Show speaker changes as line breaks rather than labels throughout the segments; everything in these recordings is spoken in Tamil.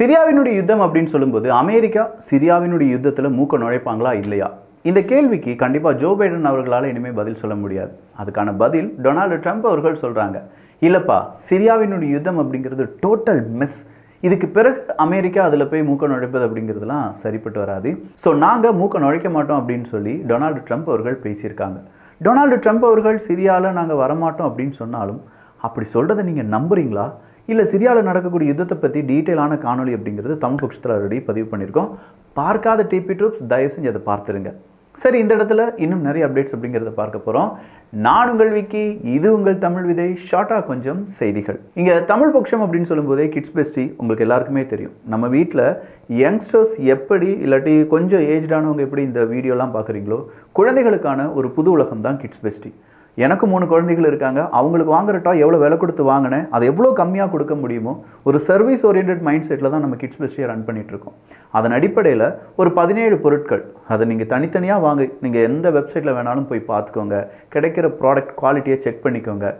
சிரியாவினுடைய யுத்தம் அப்படின்னு சொல்லும்போது அமெரிக்கா சிரியாவினுடைய யுத்தத்தில் மூக்க நுழைப்பாங்களா இல்லையா? இந்த கேள்விக்கு கண்டிப்பாக ஜோ பைடன் அவர்களால் இனிமேல் பதில் சொல்ல முடியாது. அதுக்கான பதில் டொனால்டு ட்ரம்ப் அவர்கள் சொல்கிறாங்க. இல்லைப்பா, சிரியாவினுடைய யுத்தம் அப்படிங்கிறது டோட்டல் மிஸ். இதுக்கு பிறகு அமெரிக்கா அதில் போய் மூக்க நுழைப்பது அப்படிங்கிறதுலாம் சரிப்பட்டு வராது. ஸோ நாங்கள் மூக்க நுழைக்க மாட்டோம் அப்படின்னு சொல்லி டொனால்டு ட்ரம்ப் அவர்கள் பேசியிருக்காங்க. டொனால்டு ட்ரம்ப் அவர்கள் சிரியாவில் நாங்கள் வரமாட்டோம் அப்படின்னு சொன்னாலும் அப்படி சொல்கிறத நீங்கள் நம்புறீங்களா? இல்லை சிரியாவில் நடக்கக்கூடிய யுத்தத்தை பற்றி டீட்டெயிலான காணொலி அப்படிங்கிறது தமிழ் பட்சத்தில் ஆல்ரெடி பதிவு பண்ணியிருக்கோம். பார்க்காத டிபி ட்ரூப்ஸ் தயவு செஞ்சு அதை பார்த்துருங்க. சரி, இந்த இடத்துல இன்னும் நிறைய அப்டேட்ஸ் அப்படிங்கிறத பார்க்க போகிறோம். நான் உங்கள் விக்கி, இது உங்கள் தமிழ் விதை. ஷார்ட்டாக கொஞ்சம் செய்திகள். இங்கே தமிழ் பட்சம் அப்படின்னு சொல்லும்போதே கிட்ஸ் பெஸ்டி உங்களுக்கு எல்லாருக்குமே தெரியும். நம்ம வீட்டில் யங்ஸ்டர்ஸ் எப்படி இல்லாட்டி கொஞ்சம் ஏஜ்டானவங்க எப்படி இந்த வீடியோலாம் பார்க்குறீங்களோ, குழந்தைகளுக்கான ஒரு புது உலகம் தான் கிட்ஸ் பெஸ்டி. எனக்கு 3 குழந்தைகள் இருக்காங்க. அவங்களுக்கு வாங்குற டாய் எவ்வளோ விலை கொடுத்து வாங்கினேன், அதை எவ்வளோ கம்மியாக கொடுக்க முடியுமோ ஒரு சர்வீஸ் ஓரியன்ட் மைண்ட் செட்டில் தான் நம்ம கிட்ஸ் பெஸ்டியை ரன் பண்ணிகிட்ருக்கோம். அதன் அடிப்படையில் ஒரு 17 பொருட்கள், அதை நீங்கள் தனித்தனியாக வாங்கி நீங்கள் எந்த வெப்சைட்டில் வேணாலும் போய் பார்த்துக்கோங்க. கிடைக்கிற ப்ராடக்ட் குவாலிட்டியை செக் பண்ணிக்கோங்க.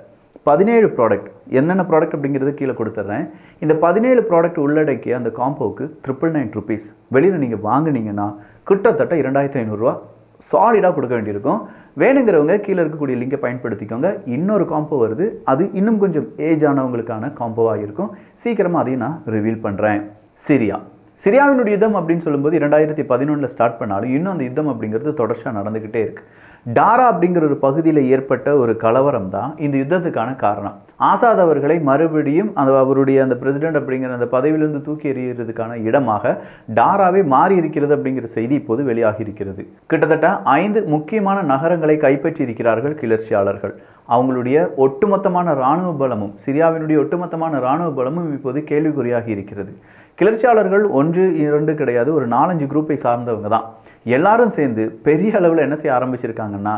17 ப்ராடக்ட், என்னென்ன ப்ராடக்ட் அப்படிங்கிறது கீழே கொடுத்துட்றேன். இந்த 17 ப்ராடக்ட் உள்ளடக்கிய அந்த காம்போவுக்கு 999 rupees வெளியில் நீங்கள் வாங்கினீங்கன்னா கிட்டத்தட்ட 2500 ரூபா சாலிடாக கொடுக்க வேண்டியிருக்கும். வேணுங்கிறவங்க கீழே இருக்கக்கூடிய லிங்கை பயன்படுத்திக்கோங்க. இன்னொரு காம்போ வருது, அது இன்னும் கொஞ்சம் ஏஜ் ஆனவங்களுக்கான காம்போவாக இருக்கும். சீக்கிரமாக அதையும் நான் ரிவீல் பண்ணுறேன். சிரியாவினுடைய யுத்தம் அப்படின்னு சொல்லும்போது 2011 ஸ்டார்ட் பண்ணாலும் இன்னும் அந்த யுத்தம் அப்படிங்கிறது தொடர்ச்சியாக நடந்துக்கிட்டே இருக்குது. டாரா அப்படிங்கிற ஒரு பகுதியில் ஏற்பட்ட ஒரு கலவரம் தான் இந்த யுத்தத்துக்கான காரணம். ஆசாத் அவர்களை மறுபடியும் அவருடைய அந்த பிரசிடென்ட் அப்படிங்கிற அந்த பதவியிலிருந்து தூக்கி எறிகிறதுக்கான இடமாக டாராவே மாறி இருக்கிறது அப்படிங்கிற செய்தி இப்போது வெளியாகி இருக்கிறது. கிட்டத்தட்ட 5 முக்கியமான நகரங்களை கைப்பற்றி இருக்கிறார்கள் கிளர்ச்சியாளர்கள். அவங்களுடைய ஒட்டுமொத்தமான இராணுவ பலமும் சிரியாவினுடைய ஒட்டுமொத்தமான இராணுவ பலமும் இப்போது கேள்விக்குறியாகி இருக்கிறது. கிளர்ச்சியாளர்கள் 1 2 கிடையாது, ஒரு 4-5 குரூப்பை சார்ந்தவங்க தான். எல்லாரும் சேர்ந்து பெரிய அளவில் என்ன செய்ய ஆரம்பிச்சிருக்காங்கன்னா,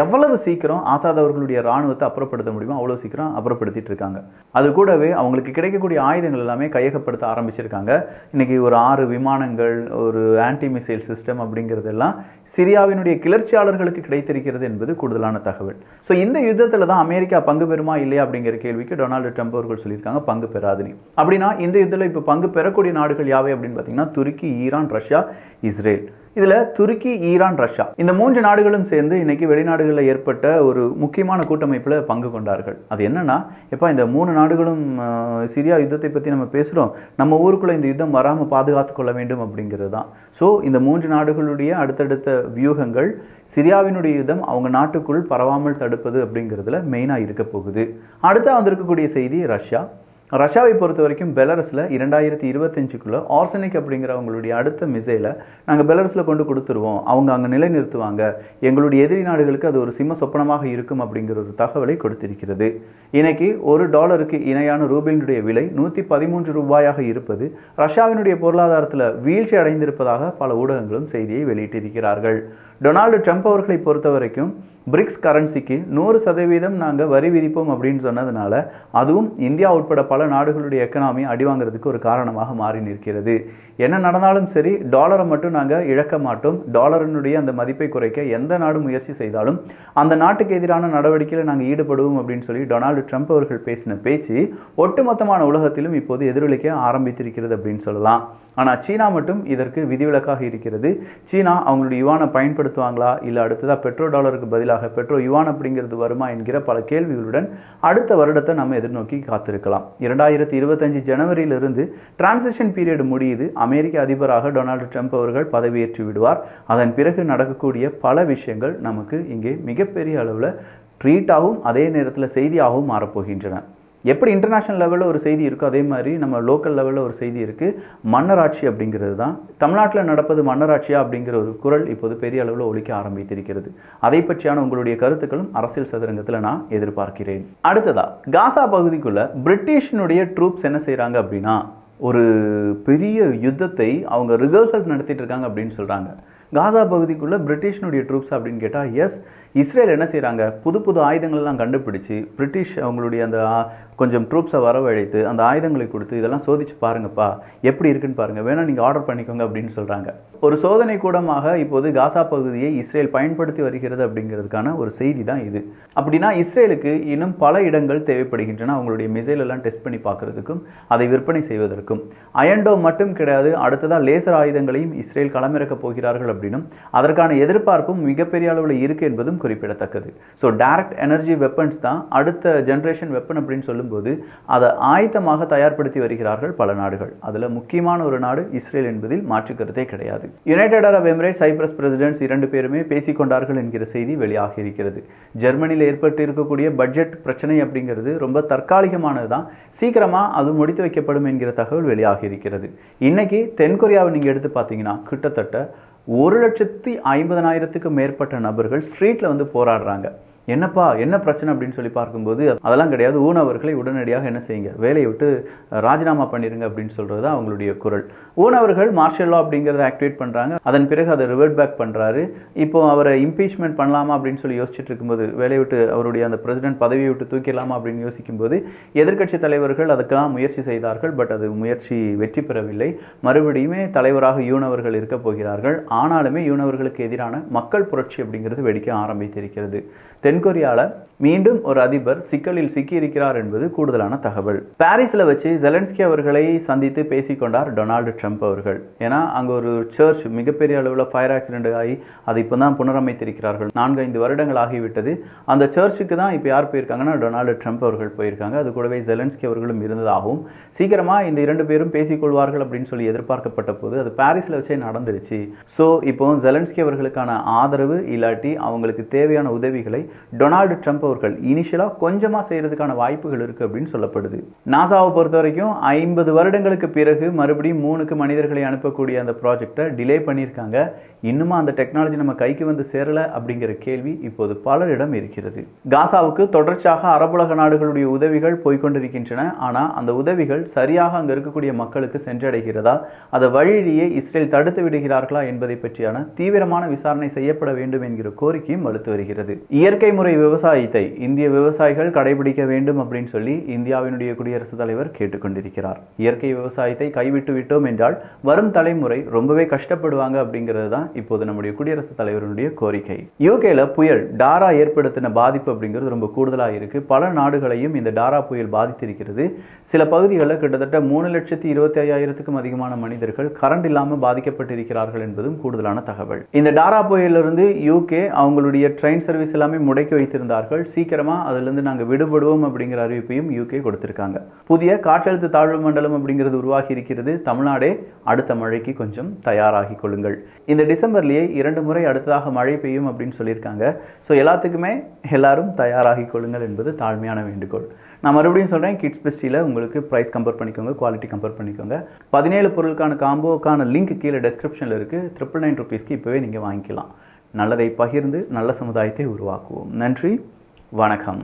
எவ்வளவு சீக்கிரம் ஆசாத் அவர்களுடைய இராணுவத்தை அப்புறப்படுத்த முடியுமோ அவ்வளோ சீக்கிரம் அப்புறப்படுத்திட்டு இருக்காங்க. அது கூடவே அவங்களுக்கு கிடைக்கக்கூடிய ஆயுதங்கள் எல்லாமே கையகப்படுத்த ஆரம்பிச்சிருக்காங்க. இன்றைக்கி ஒரு 6 விமானங்கள், ஒரு ஆன்டி மிசைல் சிஸ்டம் அப்படிங்கிறதெல்லாம் சிரியாவினுடைய கிளர்ச்சியாளர்களுக்கு கிடைத்திருக்கிறது என்பது கூடுதலான தகவல். ஸோ இந்த யுத்தத்தில் தான் அமெரிக்கா பங்கு பெறுமா இல்லையா அப்படிங்கிற கேள்விக்கு டொனால்டு ட்ரம்ப் அவர்கள் சொல்லியிருக்காங்க பங்கு பெறாதுன்னு. அப்படின்னா இந்த யுத்தத்தில் இப்போ பங்கு பெறக்கூடிய நாடுகள் யாவை அப்படின்னு பார்த்தீங்கன்னா துருக்கி, ஈரான், ரஷ்யா, இஸ்ரேல். இதில் துருக்கி, ஈரான், ரஷ்யா இந்த 3 நாடுகளும் சேர்ந்து இன்றைக்கி வெளிநாடுகளில் ஏற்பட்ட ஒரு முக்கியமான கூட்டமைப்பில் பங்கு கொண்டார்கள். அது என்னென்னா, எப்போ இந்த 3 நாடுகளும் சிரியா யுத்தத்தை பற்றி நம்ம பேசுகிறோம், நம்ம ஊருக்குள்ளே இந்த யுத்தம் வராமல் பாதுகாத்து கொள்ள வேண்டும் அப்படிங்கிறது தான். ஸோ இந்த 3 நாடுகளுடைய அடுத்தடுத்த வியூகங்கள் சிரியாவினுடைய யுத்தம் அவங்க நாட்டுக்குள் பரவாமல் தடுப்பது அப்படிங்கிறதுல மெயினாக இருக்க போகுது. அடுத்த வந்திருக்கக்கூடிய செய்தி ரஷ்யாவை பொறுத்த வரைக்கும் பெலரஸில் 2025க்குள்ளே ஆர்சனிக் அப்படிங்கிற அவங்களுடைய அடுத்த மிசைலை நாங்கள் பெலரஸில் கொண்டு கொடுத்துருவோம், அவங்க அங்கே நிலைநிறுத்துவாங்க, எங்களுடைய எதிரி நாடுகளுக்கு அது ஒரு சிம்ம சொப்பனமாக இருக்கும் அப்படிங்கிற ஒரு தகவலை கொடுத்திருக்கிறது. இன்னைக்கு $1 இணையான ரூபிளினுடைய விலை 113 ரூபாயாக இருப்பது ரஷ்யாவினுடைய பொருளாதாரத்தில் வீழ்ச்சி அடைந்திருப்பதாக பல ஊடகங்களும் செய்தியை வெளியிட்டிருக்கிறார்கள். டொனால்டு ட்ரம்ப் அவர்களை பொறுத்த வரைக்கும் பிரிக்ஸ் கரன்சிக்கு 100% நாங்கள் வரி விதிப்போம் அப்படின்னு சொன்னதுனால அதுவும் இந்தியா உட்பட பல நாடுகளுடைய எக்கனாமி அடிவாங்கிறதுக்கு ஒரு காரணமாக மாறி நிற்கிறது. என்ன நடந்தாலும் சரி, டாலரை மட்டும் நாங்கள் இழக்க மாட்டோம். டாலரினுடைய அந்த மதிப்பை குறைக்க எந்த நாடு முயற்சி செய்தாலும் அந்த நாட்டுக்கு எதிரான நடவடிக்கையில் நாங்கள் ஈடுபடுவோம் அப்படின்னு சொல்லி டொனால்டு ட்ரம்ப் அவர்கள் பேசின பேச்சு ஒட்டுமொத்தமான உலகத்திலும் இப்போது எதிரொலிக்க ஆரம்பித்திருக்கிறது அப்படின்னு சொல்லலாம். ஆனால் சீனா மட்டும் இதற்கு விதிவிலக்காக இருக்கிறது. சீனா அவங்களுடைய யுவானை பயன்படுத்துவாங்களா, இல்லை அடுத்ததாக பெட்ரோ டாலருக்கு பதிலாக பெட்ரோ யுவான் அப்படிங்கிறது வருமா என்கிற பல கேள்விகளுடன் அடுத்த வருடத்தை நம்ம எதிர்நோக்கி காத்திருக்கலாம். 2025 ஜனவரியிலிருந்து டிரான்சிஷன் பீரியட் முடியுது. அமெரிக்க அதிபராக டொனால்டு ட்ரம்ப் அவர்கள் பதவியேற்று விடுவார். அதன் பிறகு நடக்கக்கூடிய பல விஷயங்கள் நமக்கு இங்கே மிகப்பெரிய அளவில் ட்ரீட்டாகவும் அதே நேரத்தில் செய்தியாகவும் மாறப்போகின்றன. எப்படி இன்டர்நேஷ்னல் லெவலில் ஒரு செய்தி இருக்கோ அதே மாதிரி நம்ம லோக்கல் லெவலில் ஒரு செய்தி இருக்குது. மன்னராட்சி அப்படிங்கிறது தான். தமிழ்நாட்டில் நடப்பது மன்னராட்சியா அப்படிங்கிற ஒரு குரல் இப்போது பெரிய அளவில் ஒலிக்க ஆரம்பித்திருக்கிறது. அதை பற்றியான உங்களுடைய கருத்துக்களும் அரசியல் சதுரங்கத்தில் நான் எதிர்பார்க்கிறேன். அடுத்ததா, காசா பகுதிக்குள்ளே பிரிட்டிஷினுடைய ட்ரூப்ஸ் என்ன செய்கிறாங்க அப்படின்னா, ஒரு பெரிய யுத்தத்தை அவங்க ரிஹர்சல் நடத்திட்டு இருக்காங்க அப்படின்னு சொல்கிறாங்க. காசா பகுதிக்குள்ளே பிரிட்டிஷினுடைய ட்ரூப்ஸ் அப்படின்னு கேட்டால் எஸ், இஸ்ரேல் என்ன செய்கிறாங்க, புது புது ஆயுதங்கள்லாம் கண்டுபிடிச்சி பிரிட்டிஷ் அவங்களுடைய அந்த கொஞ்சம் ட்ரூப்ஸை வரவழைத்து அந்த ஆயுதங்களை கொடுத்து இதெல்லாம் சோதிச்சு பாருங்கப்பா, எப்படி இருக்குன்னு பாருங்கள், வேணால் நீங்கள் ஆர்டர் பண்ணிக்கோங்க அப்படின்னு சொல்கிறாங்க. ஒரு சோதனை கூடமாக இப்போது காசா பகுதியை இஸ்ரேல் பயன்படுத்தி வருகிறது அப்படிங்கிறதுக்கான ஒரு செய்தி தான் இது. அப்படின்னா இஸ்ரேலுக்கு இன்னும் பல இடங்கள் தேவைப்படுகின்றன அவங்களுடைய மிசைல் எல்லாம் டெஸ்ட் பண்ணி பார்க்கறதுக்கும் அதை விற்பனை செய்வதற்கும். அயன்டோம் மட்டும் கிடையாது, அடுத்ததாக லேசர் ஆயுதங்களையும் இஸ்ரேல் களமிறக்கப் போகிறார்கள் அப்படின்னும் அதற்கான எதிர்பார்ப்பும் மிகப்பெரிய அளவில் இருக்குது என்பதும் குறிப்பிடத்தக்கது. ஸோ டைரக்ட் எனர்ஜி வெப்பன்ஸ் தான் அடுத்த ஜென்ரேஷன் வெப்பன் அப்படின்னு சொல்லும்போது அதை ஆயத்தமாக தயார்படுத்தி வருகிறார்கள் பல நாடுகள். அதில் முக்கியமான ஒரு நாடு இஸ்ரேல் என்பதில் மாற்று கருத்தே கிடையாது. United Arab Emirates, Cyprus president's 2 பேருமே பேசிக்கொண்டார்கள் என்கிற செய்தி வெளியாகி இருக்கிறது. ஜெர்மனியில் ஏற்பட்டு இருக்கக்கூடிய பட்ஜெட் பிரச்சனை அப்படிங்கிறது ரொம்ப தற்காலிகமானது தான், சீக்கிரமாக அது முடித்து வைக்கப்படும் என்கிற தகவல் வெளியாகி இருக்கிறது. இன்னைக்கு தென்கொரியாவை நீங்கள் எடுத்து பார்த்தீங்கன்னா கிட்டத்தட்ட 1,50,000க்கும் மேற்பட்ட நபர்கள் ஸ்ட்ரீட்டில் வந்து போராடுறாங்க. என்னப்பா என்ன பிரச்சனை அப்படின்னு சொல்லி பார்க்கும்போது அதெல்லாம் கிடையாது, ஊனவர்களை உடனடியாக என்ன செய்யுங்க, வேலையை விட்டு ராஜினாமா பண்ணிடுங்க அப்படின்னு சொல்கிறது தான் அவங்களுடைய குரல். ஊனவர்கள் மார்ஷல் லா அப்படிங்கிறத ஆக்டிவேட் பண்ணுறாங்க, அதன் பிறகு அதை ரிவர்ட் பேக் பண்ணுறாரு. இப்போ அவரை இம்பீச்மெண்ட் பண்ணலாமா அப்படின்னு சொல்லி யோசிச்சுட்டு இருக்கும்போது, வேலையை விட்டு அவருடைய அந்த பிரசிடென்ட் பதவியை விட்டு தூக்கிடலாமா அப்படின்னு யோசிக்கும்போது எதிர்க்கட்சி தலைவர்கள் அதுக்கெல்லாம் முயற்சி செய்தார்கள். பட் அது முயற்சி வெற்றி பெறவில்லை. மறுபடியுமே தலைவராக யூனவர்கள் இருக்க போகிறார்கள். ஆனாலுமே யூனவர்களுக்கு எதிரான மக்கள் புரட்சி அப்படிங்கிறது வெடிக்க ஆரம்பித்திருக்கிறது. தென்கொரியாவில் மீண்டும் ஒரு அதிபர் சிக்கலில் சிக்கியிருக்கிறார் என்பது கூடுதலான தகவல். பாரிஸில் வச்சு ஜெலன்ஸ்கி அவர்களை சந்தித்து பேசிக்கொண்டார் டொனால்டு ட்ரம்ப் அவர்கள். ஏன்னா அங்கே ஒரு சர்ச் மிகப்பெரிய அளவில் ஃபயர் ஆக்சிடென்ட் ஆகி அதை இப்போ தான் புனரமைத்திருக்கிறார்கள். 4-5 வருடங்கள் ஆகிவிட்டது. அந்த சர்ச்சுக்கு தான் இப்போ யார் போயிருக்காங்கன்னா டொனால்டு ட்ரம்ப் அவர்கள் போயிருக்காங்க. அது கூடவே ஜெலன்ஸ்கி அவர்களும் இருந்ததாகவும் சீக்கிரமாக இந்த 2 பேரும் பேசிக்கொள்வார்கள் அப்படின்னு சொல்லி எதிர்பார்க்கப்பட்ட போது அது பாரிஸில் வச்சே நடந்துருச்சு. ஸோ இப்போ ஜெலன்ஸ்கி அவர்களுக்கான ஆதரவு இல்லாட்டி அவங்களுக்கு தேவையான உதவிகளை டொனால்டு ட்ரம்ப் அவர்கள் இனிஷியலாக கொஞ்சமாக செய்கிறதுக்கான வாய்ப்புகள் இருக்குது அப்படின்னு சொல்லப்படுது. நாசாவை பொறுத்த வரைக்கும் 50 வருடங்களுக்கு பிறகு மறுபடியும் 3க்கு மனிதர்களை அனுப்பக்கூடிய அந்த ப்ராஜெக்டை டிலே பண்ணியிருக்காங்க. இன்னுமா அந்த டெக்னாலஜி நம்ம கைக்கு வந்து சேரலை அப்படிங்கிற கேள்வி இப்போது பலரிடம் இருக்கிறது. காசாவுக்கு தொடர்ச்சியாக அரபுலக நாடுகளுடைய உதவிகள் போய்கொண்டிருக்கின்றன. ஆனால் அந்த உதவிகள் சரியாக அங்கே இருக்கக்கூடிய மக்களுக்கு சென்றடைகிறதா, அதை வழியிலேயே இஸ்ரேல் தடுத்து விடுகிறார்களா என்பதை பற்றியான தீவிரமான விசாரணை செய்யப்பட வேண்டும் என்கிற கோரிக்கையும் வலுத்து வருகிறது. இயற்கை முறை விவசாயத்தை இந்திய விவசாயிகள் கடைபிடிக்க வேண்டும் அப்படின்னு சொல்லி இந்தியாவினுடைய குடியரசுத் தலைவர் கேட்டுக்கொண்டிருக்கிறார். இயற்கை விவசாயத்தை கைவிட்டு விட்டோம் என்றால் வரும் தலைமுறை ரொம்பவே கஷ்டப்படுவாங்க அப்படிங்கிறது தான் இப்போது நம்முடைய குடியரசுத் தலைவருடைய கோரிக்கை. யூகேல புயல் டாரா ஏற்படுத்தின பாதிப்பு அப்படிங்கிறது ரொம்ப கூடுதலாக இருக்கு. பல நாடுகளையும் இந்த டாரா புயல் பாதித்திருக்கிறது. சில பகுதிகளில் கிட்டத்தட்ட 3,25,000க்கும் அதிகமான மனிதர்கள் கரண்ட் இல்லாமல் பாதிக்கப்பட்டிருக்கிறார்கள் என்பதும் கூடுதலான தகவல். இந்த டாரா புயலிலிருந்து யூகே அவங்களுடைய ட்ரெயின் சர்வீஸ் எல்லாமே முடக்கி வைத்திருந்தார்கள். சீக்கிரமாக அதிலிருந்து நாங்கள் விடுபடுவோம் அப்படிங்கிற அறிவிப்பையும் யூகே கொடுத்திருக்காங்க. புதிய காற்றழுத்த தாழ்வு மண்டலம் அப்படிங்கிறது உருவாகி இருக்கிறது. தமிழ்நாடே அடுத்த மழைக்கு கொஞ்சம் தயாராகி கொள்ளுங்கள். இந்த டிசம்பர்லேயே 2 முறை அடுத்ததாக மழை பெய்யும் அப்படின்னு சொல்லியிருக்காங்க. ஸோ எல்லாத்துக்குமே எல்லாரும் தயாராகி கொள்ளுங்கள் என்பது தாழ்மையான வேண்டுகோள். நான் மறுபடியும் சொல்கிறேன், கிட்ஸ் பெஸ்டியில் உங்களுக்கு ப்ரைஸ் கம்பேர் பண்ணிக்கோங்க, குவாலிட்டி கம்பேர் பண்ணிக்கோங்க. 17 பொருளுக்கான காம்போக்கான லிங்க் கீழே டிஸ்கிரிப்ஷனில் இருக்குது. 999 rupeesக்கு இப்போவே நீங்கள் வாங்கிக்கலாம். நல்லதை பகிர்ந்து நல்ல சமுதாயத்தை உருவாக்குவோம். நன்றி, வணக்கம்.